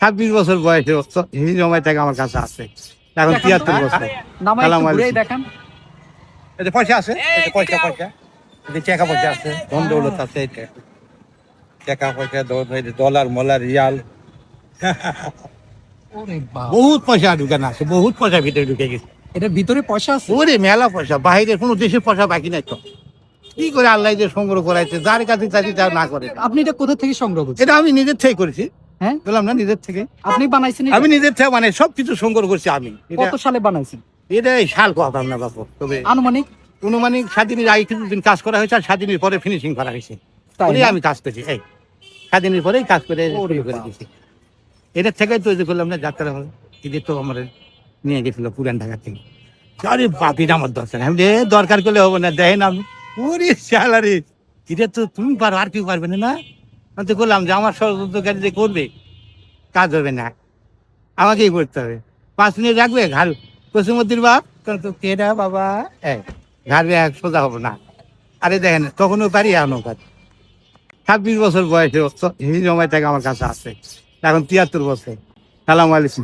26 বছর বয়সে এই জমায় টাকা আমার কাছে আছে, এখন 73 বছর। দেখান এতে পয়সা আছে, পয়সা এতে টাকা পয়সা আছে, ধন দৌলত আছে, টাকা পয়সা, ডলার মলার রিয়াল, বহুত পয়সা ঢুকানো আছে, বহুত পয়সা ভিতরে ঢুকে গেছে। এটার ভিতরে পয়সা আছে? ওরে মেলা পয়সা, বাইরের কোনো দেশের পয়সা বাকি নাই তো। কি করে আল্লাহ যে সংগ্রহ করাইছে, যার কাছে চাইছে তা না করে। আপনি এটা কোথা থেকে সংগ্রহ করছেন? এটা আমি নিজের থেকে করেছি। হ্যাঁ, বললাম না, নিজের থেকে আপনি বানাইছেন এটা? আমি নিজের থেকে মানে সবকিছু সংগ্রহ করছি আমি। কত সালে বানাইছেন? এটা এই সাল কথা না বাবু, তবে আনুমানিক স্বাধীনের আগে কিছুদিন কাজ করা হয়েছে, আর স্বাধীনের পরে ফিনিশিং করা হয়েছে। তাই ওরে না? আমি কাজ করছি, এই স্বাধীনের পরেই কাজ করে শুরু করে দিয়েছি। এটার থেকে তো করলাম না যাত্রা হল, এদের তো আমার নিয়ে গেছিল পুরান ঢাকা থেকে। আরে বাপিটা আমার দরকার, আমি দরকার করলে হবো না, দেখেন আমি ওরে স্যালারি, এটা তো তুমি পারো, আর কেউ পারবে না। আমি তো বললাম যে আমার ষড়যন্ত্রকারী যে করবে, কাজ হবে না, আমাকেই করতে হবে। 5 মিনিট রাখবে ঘাড় পশ্চিমবর্তীর বাপ, তখন তো কেডা বাবা, ঘাড়বে সোজা হবো না। আরে দেখেন, তখনও পারি, এখনও পারি। 26 বছর বয়সে এই জমায় টাকা আমার কাছে আছে, এখন 73 বছর। সালাম আলাইকুম।